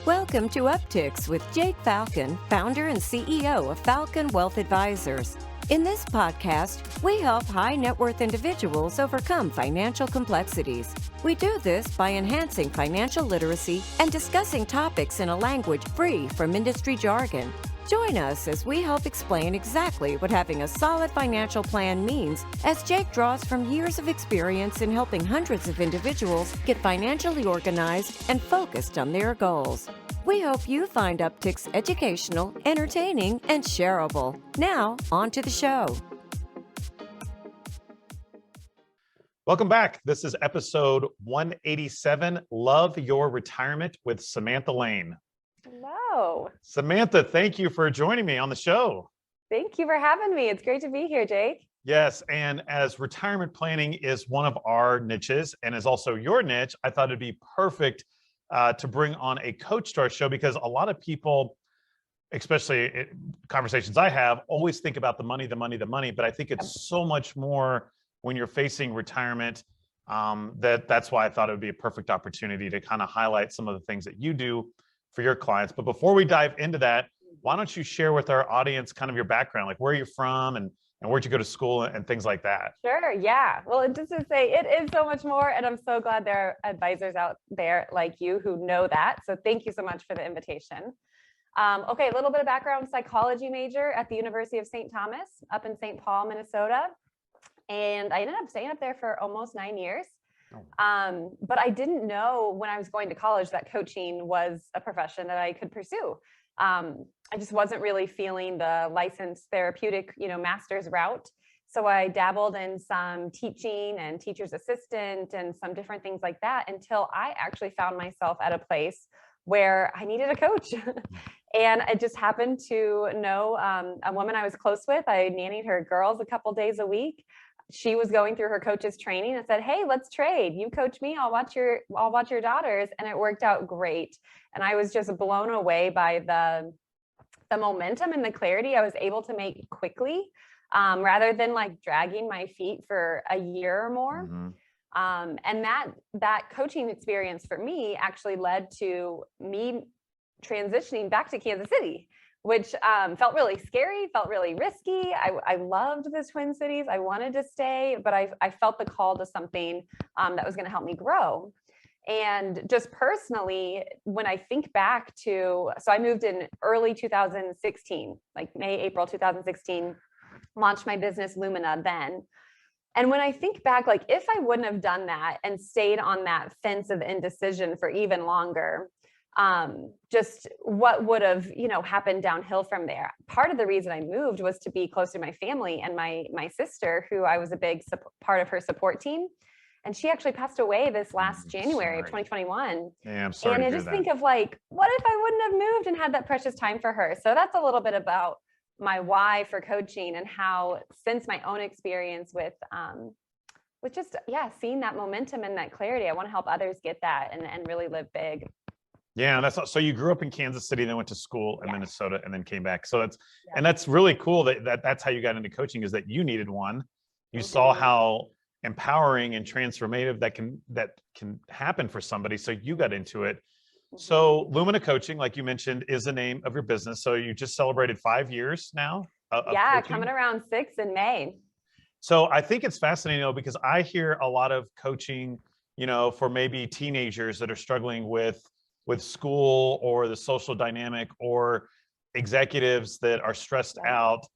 Welcome to Upticks with Jake Falcon, founder and CEO of Falcon Wealth Advisors. In this podcast, we help high net worth individuals overcome financial complexities. We do this by enhancing financial literacy and discussing topics in a language free from industry jargon. Join us as we help explain exactly what having a solid financial plan means, as Jake draws from years of experience in helping hundreds of individuals get financially organized and focused on their goals. We hope you find Upticks educational, entertaining, and shareable. Now, on to the show. Welcome back. This is episode 187, Love Your Retirement with Samantha Lane. Hello. Samantha, thank you for joining me on the show. Thank you for having me. It's great to be here, Jake. Yes, and as retirement planning is one of our niches and is also your niche, I thought it'd be perfect to bring on a coach to our show, because a lot of people, especially in conversations I have, always think about the money, but I think it's so much more when you're facing retirement. That's why I thought it would be a perfect opportunity to kind of highlight some of the things that you do for your clients. But before we dive into that, why don't you share with our audience kind of your background, like where you're from and where'd you go to school and things like that? Sure. Yeah. Well, just to say, it is so much more. And I'm so glad there are advisors out there like you who know that. So thank you so much for the invitation. Okay, a little bit of background: psychology major at the University of St. Thomas up in St. Paul, Minnesota. And I ended up staying up there for almost 9 years. But I didn't know when I was going to college that coaching was a profession that I could pursue. I just wasn't really feeling the licensed therapeutic, master's route. So I dabbled in some teaching and teacher's assistant and some different things like that until I actually found myself at a place where I needed a coach. And I just happened to know a woman I was close with. I nannied her girls a couple days a week. She was going through her coach's training and said, "Hey, let's trade. You coach me, I'll watch your daughters." And it worked out great. And I was just blown away by the momentum and the clarity I was able to make quickly, rather than like dragging my feet for a year or more. Mm-hmm. And that coaching experience for me actually led to me transitioning back to Kansas City, which felt really scary, felt really risky. I loved the Twin Cities. I wanted to stay, but I felt the call to something that was going to help me grow. And just personally, when I think back to, so I moved in early 2016, like April 2016, launched my business Lumina then. And when I think back, like if I wouldn't have done that and stayed on that fence of indecision for even longer, just what would have, happened downhill from there. Part of the reason I moved was to be close to my family and my sister, who I was a big part of her support team. And she actually passed away this last January of 2021. Yeah, I'm sorry. And I just think of like, what if I wouldn't have moved and had that precious time for her? So that's a little bit about my why for coaching and how, since my own experience with just, seeing that momentum and that clarity, I want to help others get that and really live big. Yeah, so you grew up in Kansas City, then went to school in Minnesota, and then came back. So that's really cool that's how you got into coaching, is that you needed one. You saw how empowering and transformative that can happen for somebody, so you got into it. Mm-hmm. So Lumina Coaching, like you mentioned, is the name of your business. So you just celebrated 5 years now. Of coaching. Coming around 6 in May. So I think it's fascinating though, because I hear a lot of coaching, for maybe teenagers that are struggling with school or the social dynamic, or executives that are stressed out.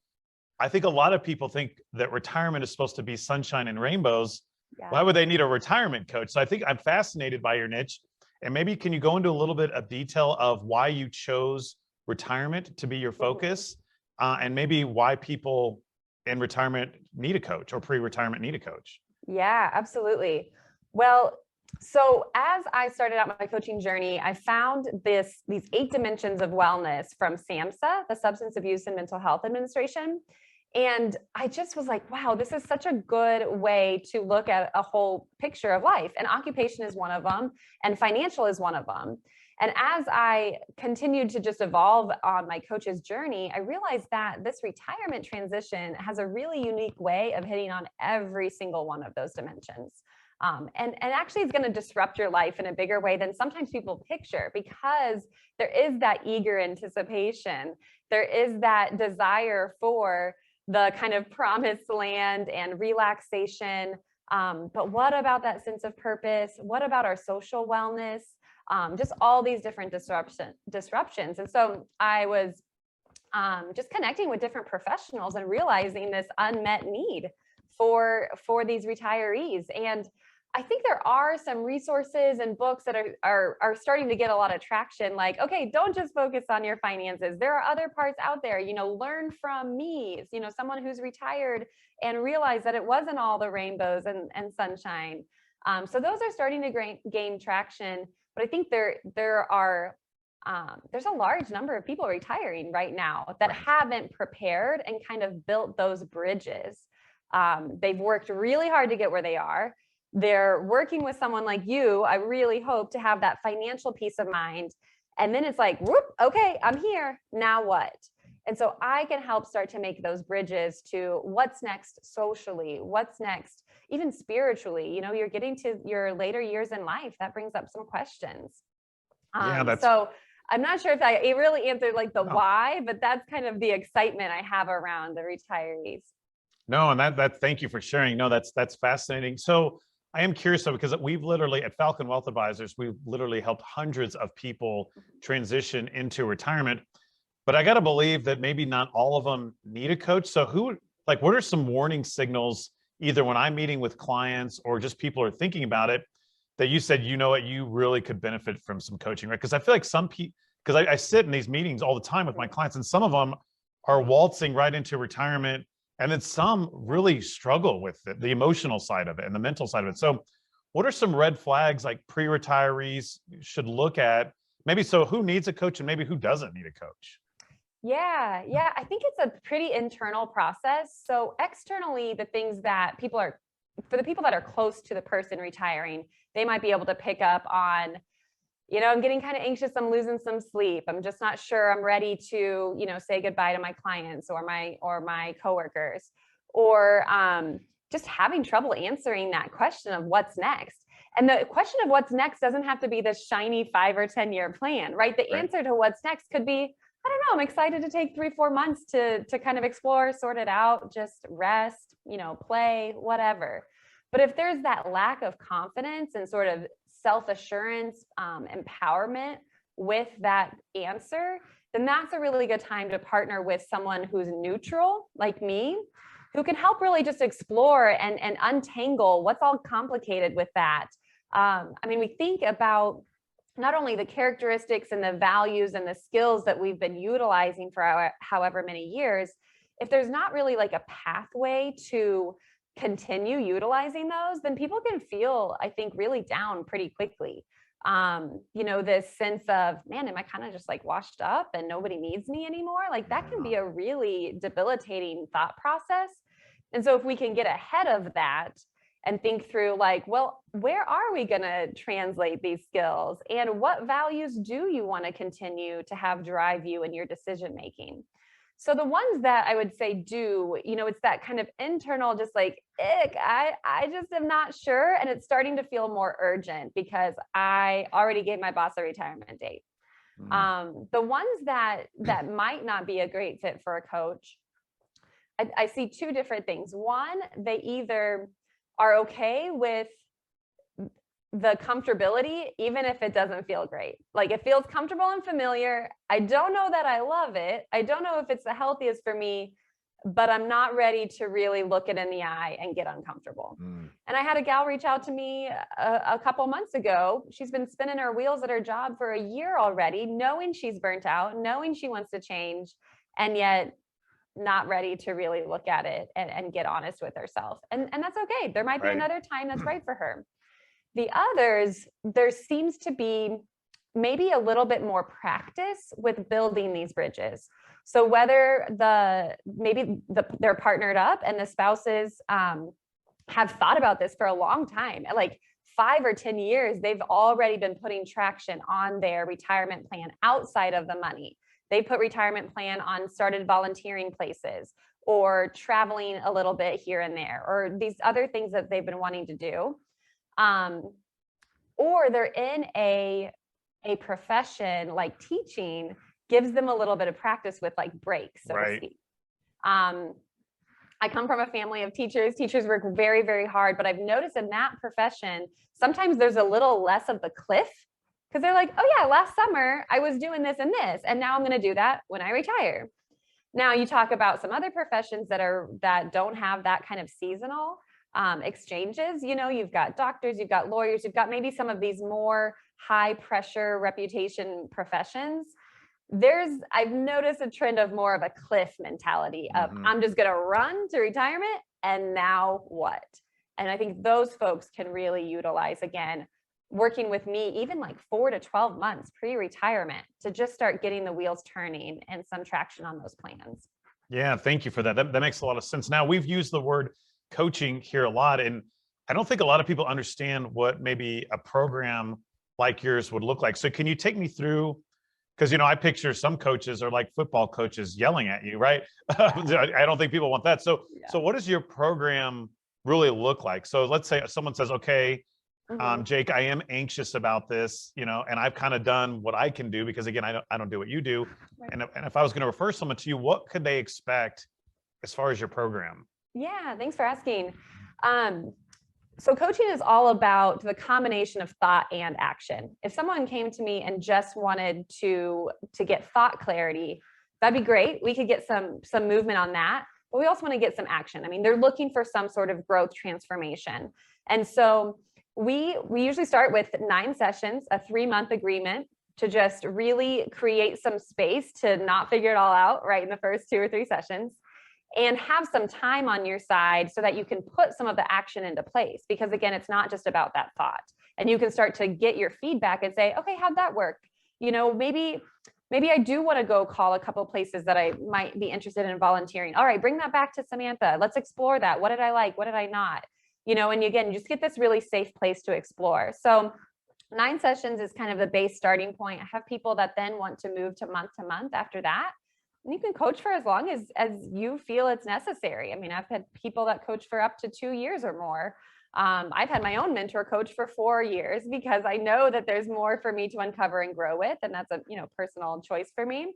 I think a lot of people think that retirement is supposed to be sunshine and rainbows. Yeah. Why would they need a retirement coach? So I think I'm fascinated by your niche. And maybe can you go into a little bit of detail of why you chose retirement to be your focus, and maybe why people in retirement need a coach or pre-retirement need a coach? Yeah, absolutely. Well, so as I started out my coaching journey, I found these 8 dimensions of wellness from SAMHSA, the Substance Abuse and Mental Health Administration. And I just was like, wow, this is such a good way to look at a whole picture of life. And occupation is one of them, and financial is one of them. And as I continued to just evolve on my coach's journey, I realized that this retirement transition has a really unique way of hitting on every single one of those dimensions. And actually it's going to disrupt your life in a bigger way than sometimes people picture, because there is that eager anticipation. There is that desire for the kind of promised land and relaxation. But what about that sense of purpose? What about our social wellness? Just all these different disruptions. And so I was just connecting with different professionals and realizing this unmet need for these retirees. And I think there are some resources and books that are starting to get a lot of traction. Like, okay, don't just focus on your finances. There are other parts out there, learn from me, someone who's retired and realize that it wasn't all the rainbows and sunshine. So those are starting to gain traction. But I think there's a large number of people retiring right now that haven't prepared and kind of built those bridges. They've worked really hard to get where they are. They're working with someone like you. I really hope to have that financial peace of mind. And then it's like, whoop, okay, I'm here. Now what? And so I can help start to make those bridges to what's next socially, what's next, even spiritually. You're getting to your later years in life. That brings up some questions. So I'm not sure if it really answered like the why, but that's kind of the excitement I have around the retirees. No, and thank you for sharing. No, that's fascinating. So I am curious though, because we've literally at Falcon Wealth Advisors, we've literally helped hundreds of people transition into retirement. But I got to believe that maybe not all of them need a coach. So what are some warning signals, either when I'm meeting with clients or just people are thinking about it, that you said, you really could benefit from some coaching, right? Because I feel like some people, because I sit in these meetings all the time with my clients, and some of them are waltzing right into retirement. And then some really struggle with the emotional side of it and the mental side of it. So what are some red flags like pre-retirees should look at? Maybe so who needs a coach and maybe who doesn't need a coach? Yeah. I think it's a pretty internal process. So externally, the things that for the people that are close to the person retiring, they might be able to pick up on, I'm getting kind of anxious. I'm losing some sleep. I'm just not sure I'm ready to, say goodbye to my clients or my coworkers, or just having trouble answering that question of what's next. And the question of what's next doesn't have to be this shiny 5 or 10 year plan, right? The answer to what's next could be, I don't know, I'm excited to take 3-4 months to kind of explore, sort it out, just rest, play, whatever. But if there's that lack of confidence and sort of self-assurance, empowerment with that answer, then that's a really good time to partner with someone who's neutral, like me, who can help really just explore and untangle what's all complicated with that. We think about not only the characteristics and the values and the skills that we've been utilizing for however many years, if there's not really like a pathway to continue utilizing those, then people can feel, I think, really down pretty quickly. This sense of, man, am I kind of just like washed up and nobody needs me anymore? Like that can be a really debilitating thought process. And so if we can get ahead of that and think through like, well, where are we going to translate these skills, and what values do you want to continue to have drive you in your decision making? So the ones that I would say it's that kind of internal, just like, I just am not sure. And it's starting to feel more urgent because I already gave my boss a retirement date. The ones that might not be a great fit for a coach, I see two different things. One, they either are okay with the comfortability, even if it doesn't feel great. Like it feels comfortable and familiar. I don't know that I love it. I don't know if it's the healthiest for me, but I'm not ready to really look it in the eye and get uncomfortable. And I had a gal reach out to me a couple months ago. She's been spinning her wheels at her job for a year already, knowing she's burnt out, knowing she wants to change, and yet not ready to really look at it and get honest with herself. And that's okay. There might be another time that's right for her. The others, there seems to be maybe a little bit more practice with building these bridges. So whether they're partnered up and the spouses have thought about this for a long time, like 5 or 10 years, they've already been putting traction on their retirement plan outside of the money. They put retirement plan on, started volunteering places or traveling a little bit here and there, or these other things that they've been wanting to do. Or they're in a profession like teaching, gives them a little bit of practice with like breaks, so to speak. I come from a family of teachers. Teachers work very, very hard, but I've noticed in that profession, sometimes there's a little less of the cliff, because they're like, oh yeah, last summer I was doing this and this, and now I'm going to do that when I retire. Now you talk about some other professions that don't have that kind of seasonal exchanges. You know, you've got doctors, you've got lawyers, you've got maybe some of these more high pressure reputation professions. I've noticed a trend of more of a cliff mentality of I'm just going to run to retirement and now what? And I think those folks can really utilize, again, working with me, even like 4 to 12 months pre-retirement, to just start getting the wheels turning and some traction on those plans. Yeah, thank you for that. That makes a lot of sense. Now, we've used the word coaching here a lot, and I don't think a lot of people understand what maybe a program like yours would look like. So can you take me through, because, you know, I picture some coaches are like football coaches yelling at you, right? I don't think people want that. So what does your program really look like? So let's say someone says, okay, Jake, I am anxious about this, you know, and I've kind of done what I can do, because again, I don't do what you do. Right. And if I was going to refer someone to you, what could they expect as far as your program? Yeah, thanks for asking. So coaching is all about the combination of thought and action. If someone came to me and just wanted to get thought clarity, that'd be great. We could get some movement on that, but we also want to get some action. I mean, they're looking for some sort of growth transformation. And so we usually start with 9 sessions, a 3-month agreement, to just really create some space to not figure it all out right in the first 2 or 3 sessions, and have some time on your side so that you can put some of the action into place. Because again, it's not just about that thought, and you can start to get your feedback and say, okay, how'd that work? You know, maybe I do want to go call a couple places that I might be interested in volunteering. All right, bring that back to Samantha. Let's explore that. What did I like? What did I not? You know, and again, you just get this really safe place to explore. So 9 sessions is kind of the base starting point. I have people that then want to move to month after that. And you can coach for as long as you feel it's necessary. I mean, I've had people that coach for up to 2 years or more. I've had my own mentor coach for 4 years, because I know that there's more for me to uncover and grow with. And that's a, you know, personal choice for me.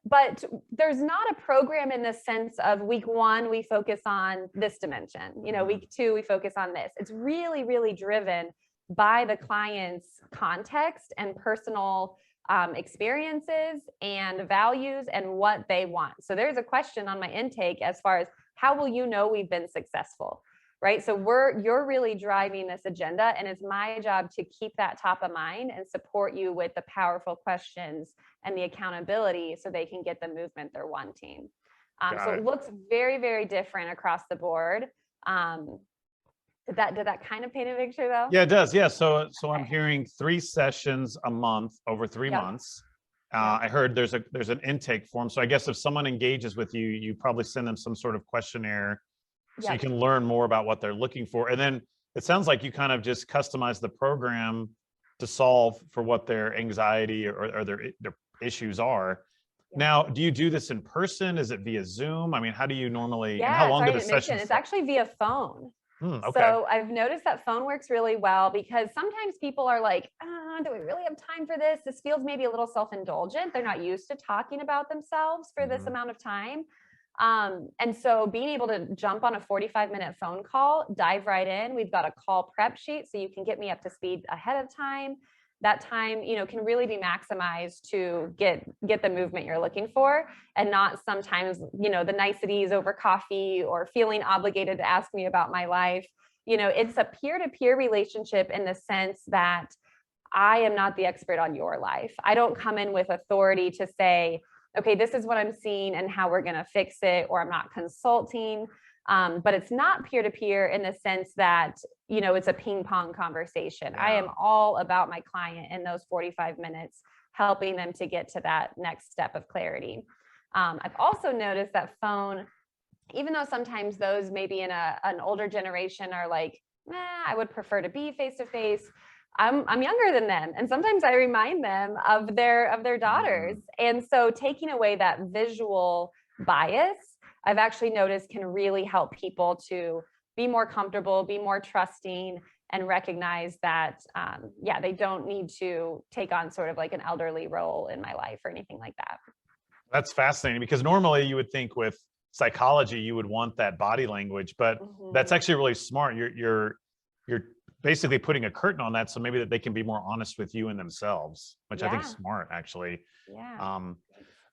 But there's not a program in the sense of week 1, we focus on this dimension. You know, week 2, we focus on this. It's really, really driven by the client's context and personal experiences and values and what they want. So there's a question on my intake as far as, how will you know we've been successful? Right? So you're really driving this agenda, and it's my job to keep that top of mind and support you with the powerful questions and the accountability so they can get the movement they're wanting. So it looks very, very different across the board. Did that kind of paint a picture though? Yeah, it does. Yeah. So I'm hearing 3 sessions a month over 3 months. I heard there's an intake form. So I guess if someone engages with you, you probably send them some sort of questionnaire so you can learn more about what they're looking for. And then it sounds like you kind of just customize the program to solve for what their anxiety or their issues are. Now, do you do this in person? Is it via Zoom? I mean, how do you normally, and how long do the sessions? It's actually via phone. Okay. So I've noticed that phone works really well, because sometimes people are like, do we really have time for this? This feels maybe a little self-indulgent. They're not used to talking about themselves for this amount of time. And so being able to jump on a 45-minute phone call, dive right in. We've got a call prep sheet, so you can get me up to speed ahead of time. That time, you know, can really be maximized to get the movement you're looking for, and not sometimes, you know, the niceties over coffee or feeling obligated to ask me about my life. You know, it's a peer-to-peer relationship in the sense that I am not the expert on your life. I don't come in with authority to say, okay, this is what I'm seeing and how we're going to fix it, or I'm not consulting. But it's not peer-to-peer in the sense that, you know, it's a ping pong conversation. I am all about my client in those 45 minutes, helping them to get to that next step of clarity. I've also noticed that phone, even though sometimes those maybe in an older generation are like, I would prefer to be face-to-face. I'm younger than them. And sometimes I remind them of their daughters. And so taking away that visual bias, I've actually noticed can really help people to be more comfortable, be more trusting, and recognize that, they don't need to take on sort of like an elderly role in my life or anything like that. That's fascinating, because normally you would think with psychology, you would want that body language, but that's actually really smart. You're basically putting a curtain on that, so maybe that they can be more honest with you and themselves, which I think is smart, actually. Yeah.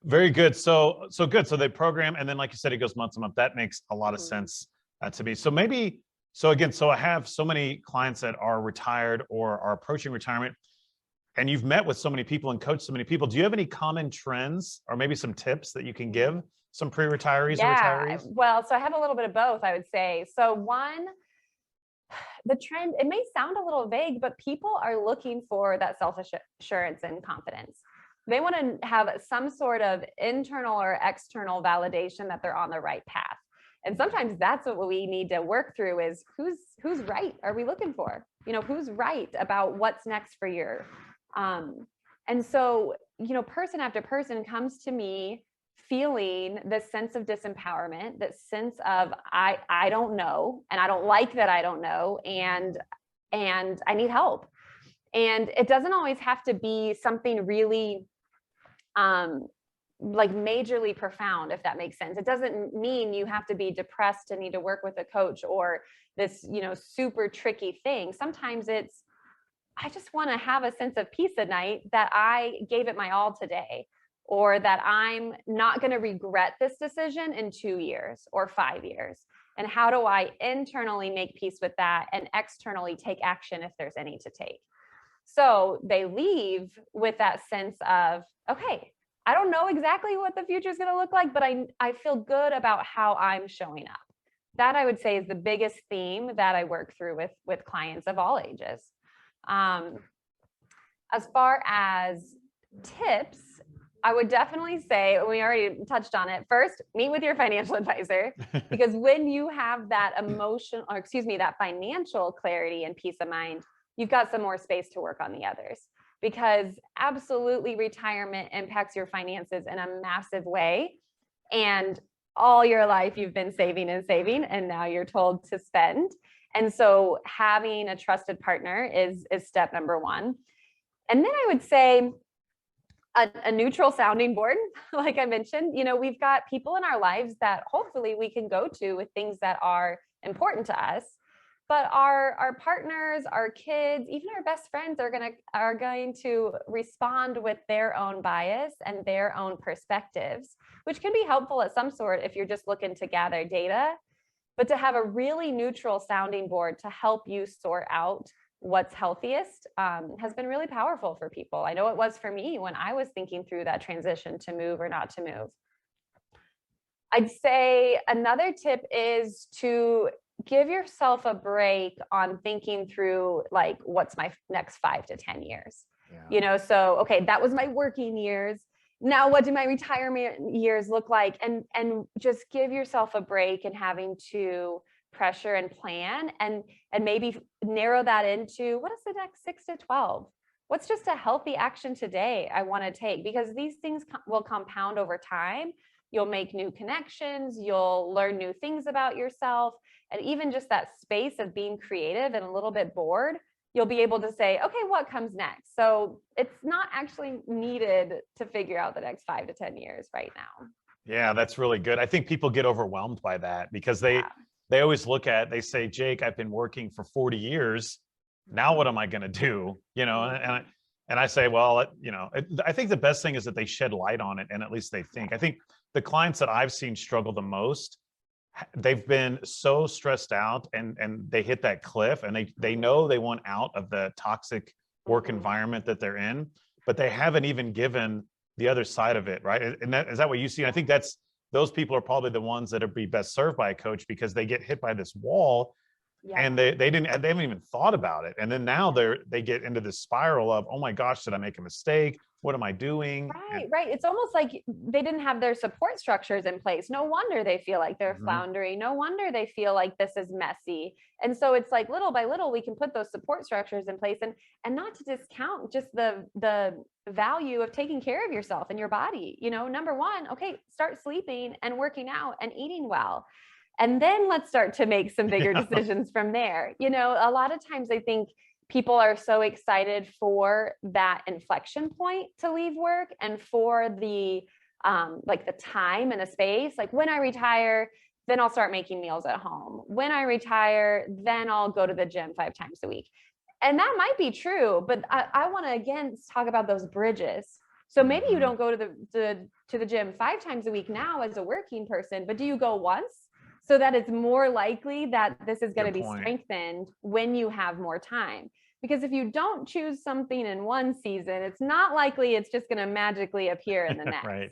Very good. So good. So they program, and then like you said, it goes month to month. That makes a lot of sense to me. So I have so many clients that are retired or are approaching retirement, and you've met with so many people and coached so many people. Do you have any common trends or maybe some tips that you can give some pre-retirees or retirees? Well, so I have a little bit of both, I would say. So one, the trend, it may sound a little vague, but people are looking for that self-assurance and confidence. They want to have some sort of internal or external validation that they're on the right path. And sometimes that's what we need to work through is who's right are we looking for? Who's right about what's next for you? And so, person after person comes to me feeling this sense of disempowerment, this sense of I don't know, and I don't like that I don't know, and I need help. And it doesn't always have to be something really like majorly profound, if that makes sense. It doesn't mean you have to be depressed and need to work with a coach or this, super tricky thing. Sometimes it's, I just want to have a sense of peace at night that I gave it my all today, or that I'm not going to regret this decision in 2 years or 5 years. And how do I internally make peace with that and externally take action if there's any to take? So they leave with that sense of, okay, I don't know exactly what the future is going to look like, but I feel good about how I'm showing up. That I would say is the biggest theme that I work through with clients of all ages. As far as tips, I would definitely say, we already touched on it. First, meet with your financial advisor, because when you have that that financial clarity and peace of mind, you've got some more space to work on the others. Because absolutely, retirement impacts your finances in a massive way. And all your life you've been saving, and now you're told to spend. And so having a trusted partner is step number one. And then I would say a neutral sounding board, like I mentioned. We've got people in our lives that hopefully we can go to with things that are important to us. But our partners, our kids, even our best friends are going to respond with their own bias and their own perspectives, which can be helpful at some sort if you're just looking to gather data. But to have a really neutral sounding board to help you sort out what's healthiest has been really powerful for people. I know it was for me when I was thinking through that transition to move or not to move. I'd say another tip is to give yourself a break on thinking through, like, what's my next 5 to 10 years? So, okay, that was my working years. Now, what do my retirement years look like? And just give yourself a break and having to pressure and plan and maybe narrow that into what is the next 6 to 12? What's just a healthy action today I want to take? Because these things will compound over time. You'll make new connections, you'll learn new things about yourself, and even just that space of being creative and a little bit bored, you'll be able to say, okay, what comes next? So it's not actually needed to figure out the next 5 to 10 years right now. Yeah, that's really good. I think people get overwhelmed by that because they always they say, Jake, I've been working for 40 years. Now what am I going to do? And I say, well, I think the best thing is that they shed light on it, and at least they think. I think the clients that I've seen struggle the most, they've been so stressed out and they hit that cliff, and they know they want out of the toxic work environment that they're in, but they haven't even given the other side of it, right? And is that what you see? I think those people are probably the ones that would be best served by a coach, because they get hit by this wall. Yeah. And they haven't even thought about it. And then now they get into this spiral of, oh my gosh, did I make a mistake? What am I doing? Right. It's almost like they didn't have their support structures in place. No wonder they feel like they're floundering. No wonder they feel like this is messy. And so it's like little by little, we can put those support structures in place, and not to discount just the value of taking care of yourself and your body. Number one, okay, start sleeping and working out and eating well. And then let's start to make some bigger decisions from there. You know, a lot of times I think people are so excited for that inflection point to leave work and for the like the time and the space. Like when I retire, then I'll start making meals at home. When I retire, then I'll go to the gym 5 times a week. And that might be true, but I want to again talk about those bridges. So maybe you don't go to the gym 5 times a week now as a working person, but do you go once? So that it's more likely that this is going to be strengthened when you have more time. Because if you don't choose something in one season, it's not likely it's just going to magically appear in the next. Right.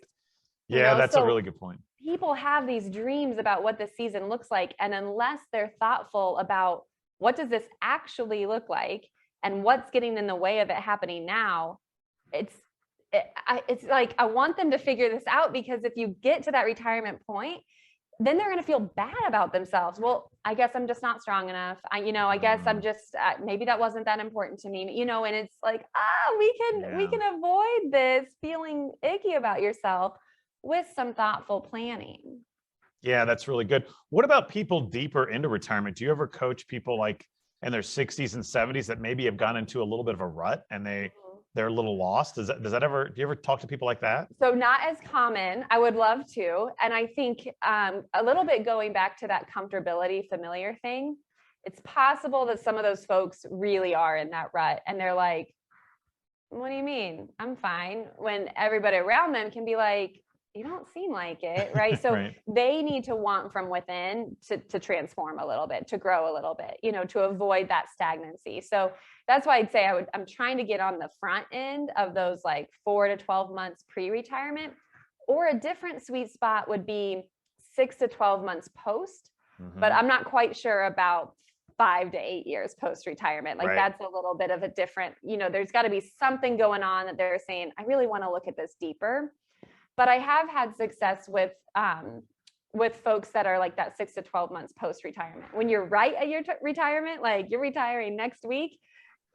Yeah, you know? That's a really good point. People have these dreams about what the season looks like. And unless they're thoughtful about what does this actually look like and what's getting in the way of it happening now, it's like, I want them to figure this out, because if you get to that retirement point, then they're going to feel bad about themselves. Well, I guess I'm just not strong enough. I guess I'm just, maybe that wasn't that important to me, and it's like, we can avoid this feeling icky about yourself with some thoughtful planning. Yeah, that's really good. What about people deeper into retirement? Do you ever coach people like in their 60s and 70s that maybe have gone into a little bit of a rut and they're a little lost? Do you ever talk to people like that? So not as common. I would love to. And I think a little bit going back to that comfortability, familiar thing, it's possible that some of those folks really are in that rut and they're like, what do you mean? I'm fine. When everybody around them can be like, you don't seem like it, right? So they need to want from within to transform a little bit, to grow a little bit, to avoid that stagnancy. So that's why I'd say I'm trying to get on the front end of those like 4 to 12 months pre-retirement, or a different sweet spot would be 6 to 12 months post, but I'm not quite sure about 5 to 8 years post-retirement. Like that's a little bit of a different, there's got to be something going on that they're saying, I really want to look at this deeper. But I have had success with folks that are like that 6 to 12 months post-retirement. When you're right at your retirement, like you're retiring next week,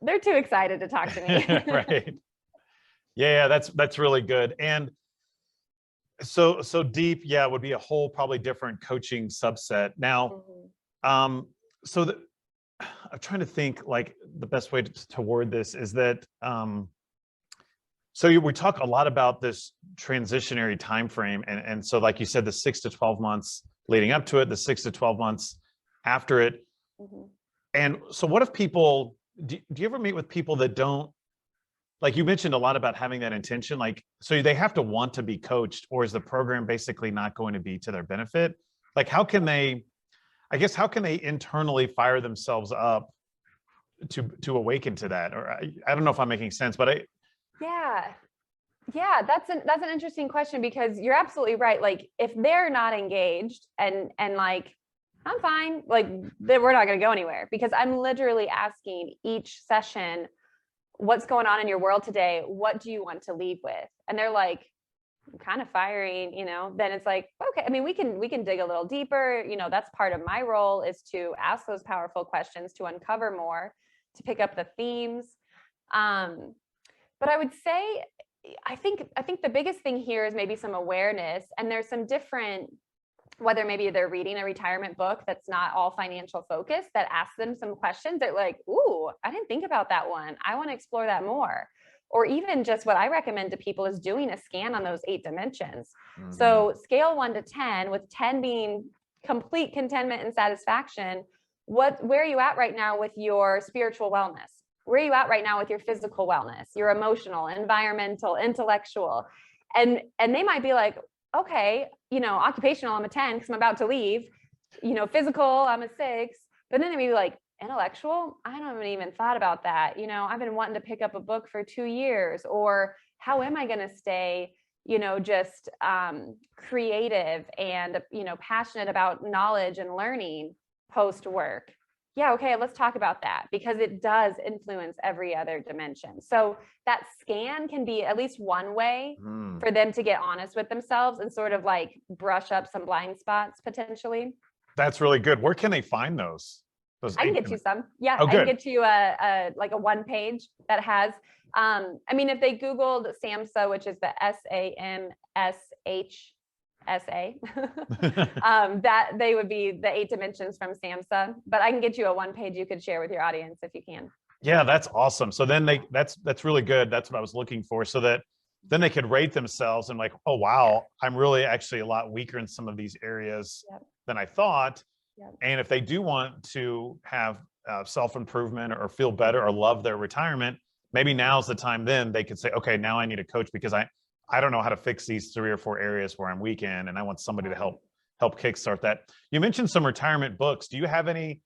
they're too excited to talk to me. Right. Yeah, that's really good. And so deep, would be a whole probably different coaching subset. Now, I'm trying to think like the best way to word this is that so we talk a lot about this transitionary time frame, and so like you said, the 6 to 12 months leading up to it, the 6 to 12 months after it. And so what if people, do you ever meet with people that don't, like you mentioned a lot about having that intention, like, so they have to want to be coached, or is the program basically not going to be to their benefit? Like how can they internally fire themselves up to awaken to that? Or I don't know if I'm making sense, but Yeah, that's an interesting question, because you're absolutely right. Like if they're not engaged and like, I'm fine, like then we're not going to go anywhere, because I'm literally asking each session, what's going on in your world today? What do you want to leave with? And they're like, I'm kind of firing, then it's like, okay, I mean, we can dig a little deeper. That's part of my role, is to ask those powerful questions, to uncover more, to pick up the themes. But I would say, I think the biggest thing here is maybe some awareness, and there's some different, whether maybe they're reading a retirement book that's not all financial focused, that asks them some questions. They're like, ooh, I didn't think about that one. I want to explore that more. Or even just what I recommend to people is doing a scan on those 8 dimensions. So scale 1 to 10, with 10 being complete contentment and satisfaction. Where are you at right now with your spiritual wellness? Where are you at right now with your physical wellness, your emotional, environmental, intellectual? And they might be like, okay, occupational, I'm a 10 because I'm about to leave, physical, I'm a 6. But then they may be like, intellectual, I haven't even thought about that. I've been wanting to pick up a book for 2 years. Or how am I going to stay, just creative and, passionate about knowledge and learning post work? Yeah, okay, let's talk about that, because it does influence every other dimension. So that scan can be at least one way for them to get honest with themselves and sort of like brush up some blind spots potentially. That's really good. Where can they find those? I can get you some. Yeah, I can get you a 1 page that has, if they Googled SAMHSA, which is the SAMSHA, SA. That they would be the 8 dimensions from SAMHSA, but I can get you a 1-page you could share with your audience if you can. Yeah, that's awesome. So then that's really good. That's what I was looking for. So that then they could rate themselves and like, oh, wow, I'm really actually a lot weaker in some of these areas than I thought. And if they do want to have self-improvement or feel better or love their retirement, maybe now's the time then they could say, okay, now I need a coach because I don't know how to fix these 3 or 4 areas where I'm weak in, and I want somebody to help kickstart that. You mentioned some retirement books. Do you have any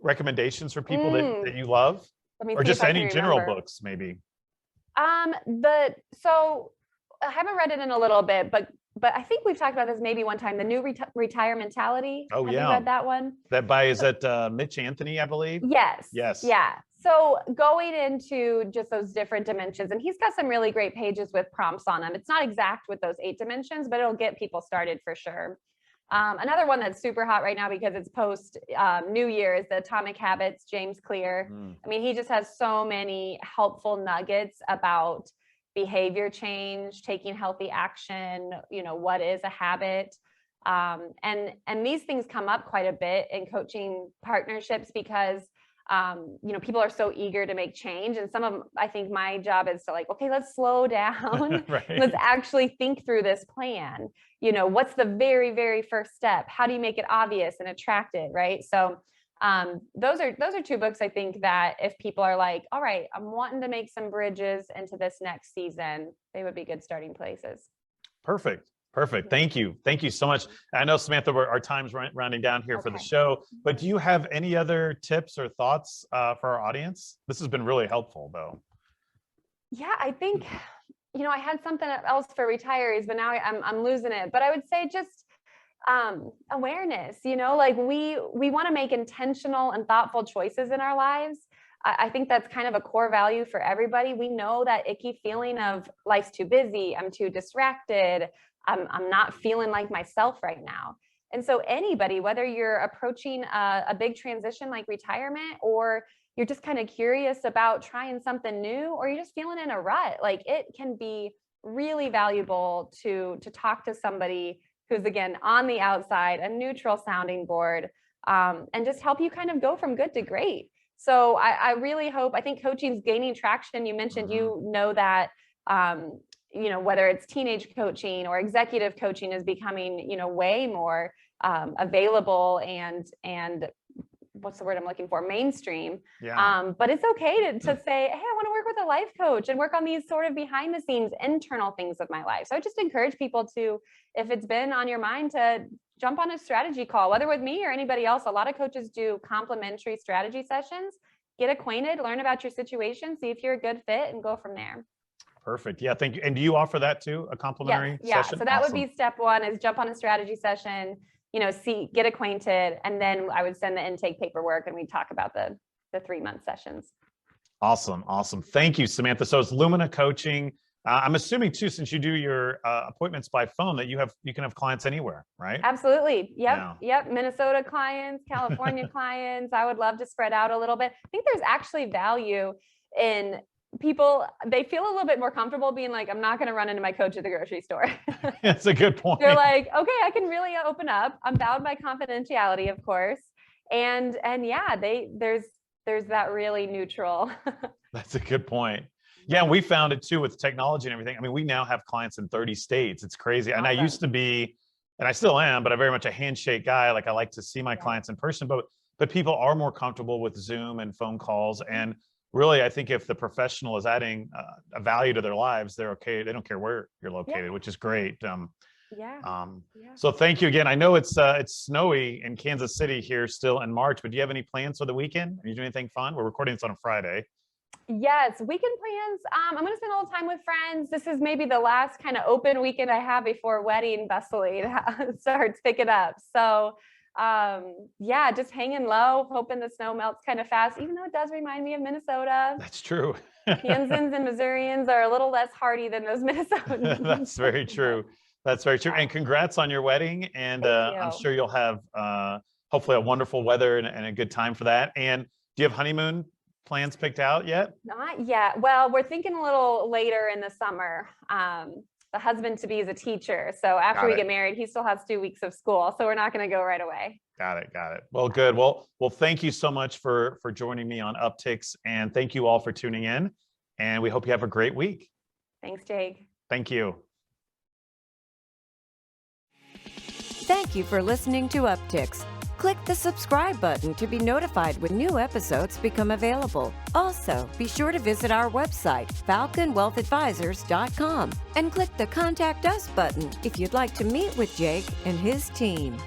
recommendations for people that you love? Or just any general books, maybe? So I haven't read it in a little bit, but I think we've talked about this maybe one time, the new retire mentality. Oh, Have you read that one? Is that Mitch Anthony, I believe? Yes. Yes. Yeah. So going into just those different dimensions, and he's got some really great pages with prompts on them. It's not exact with those 8 dimensions, but it'll get people started for sure. Another one that's super hot right now because it's post New Year is the Atomic Habits, James Clear. I mean, he just has so many helpful nuggets about behavior change, taking healthy action, what is a habit. And these things come up quite a bit in coaching partnerships because people are so eager to make change. And some of them, I think my job is to like, okay, let's slow down. Let's actually think through this plan. What's the very, very first step? How do you make it obvious and attractive? Right. So those are 2 books, I think, that if people are like, all right, I'm wanting to make some bridges into this next season, they would be good starting places. Perfect. Thank you. Thank you so much. I know, Samantha, our time's rounding down here for the show, but do you have any other tips or thoughts for our audience? This has been really helpful, though. Yeah, I think, I had something else for retirees, but now I'm losing it. But I would say just awareness, like we want to make intentional and thoughtful choices in our lives. I think that's kind of a core value for everybody. We know that icky feeling of life's too busy, I'm too distracted, I'm not feeling like myself right now. And so anybody, whether you're approaching a big transition like retirement, or you're just kind of curious about trying something new, or you're just feeling in a rut, like it can be really valuable to talk to somebody who's, again, on the outside, a neutral sounding board, and just help you kind of go from good to great. So I really hope, I think coaching's gaining traction. You mentioned, that, whether it's teenage coaching or executive coaching is becoming, way more available and what's the word I'm looking for? Mainstream. But it's okay to say, hey, I want to work with a life coach and work on these sort of behind the scenes internal things of my life. So I just encourage people to, if it's been on your mind, to jump on a strategy call, whether with me or anybody else. A lot of coaches do complimentary strategy sessions. Get acquainted, learn about your situation, see if you're a good fit, and go from there. Perfect. Yeah, thank you. And do you offer that too, a complimentary session? So that would be step 1, is jump on a strategy session, get acquainted, and then I would send the intake paperwork and we talk about the 3-month sessions. Awesome. Thank you, Samantha. So it's Lumina Coaching. I'm assuming too, since you do your appointments by phone, that you can have clients anywhere, right? Absolutely. Yep. Minnesota clients, California clients. I would love to spread out a little bit. I think there's actually value in people. They feel a little bit more comfortable being like, I'm not going to run into my coach at the grocery store. That's a good point. They're like, okay, I can really open up. I'm bound by confidentiality, of course. And yeah, there's that really neutral. That's a good point. Yeah, we found it too with technology and everything. I mean, we now have clients in 30 states. It's crazy. And I used to be, and I still am, but I'm very much a handshake guy. Like I like to see my clients in person, but people are more comfortable with Zoom and phone calls. And really, I think if the professional is adding a value to their lives, they're okay. They don't care where you're located, which is great. So thank you again. I know it's snowy in Kansas City here still in March, but do you have any plans for the weekend? Are you doing anything fun? We're recording this on a Friday. Yes, weekend plans. I'm going to spend a little time with friends. This is maybe the last kind of open weekend I have before wedding bustling starts picking up. So just hanging low, hoping the snow melts kind of fast, even though it does remind me of Minnesota. That's true. Kansans and Missourians are a little less hardy than those Minnesotans. That's very true. And congrats on your wedding. And I'm sure you'll have hopefully a wonderful weather and a good time for that. And do you have honeymoon plans picked out yet? Not yet. Well, we're thinking a little later in the summer. the husband-to-be is a teacher. So after we get married, he still has 2 weeks of school. So we're not going to go right away. Got it. Well, good. Well, thank you so much for joining me on Upticks, and thank you all for tuning in. And we hope you have a great week. Thanks, Jake. Thank you. Thank you for listening to Upticks. Click the subscribe button to be notified when new episodes become available. Also, be sure to visit our website, falconwealthadvisors.com, and click the Contact Us button if you'd like to meet with Jake and his team.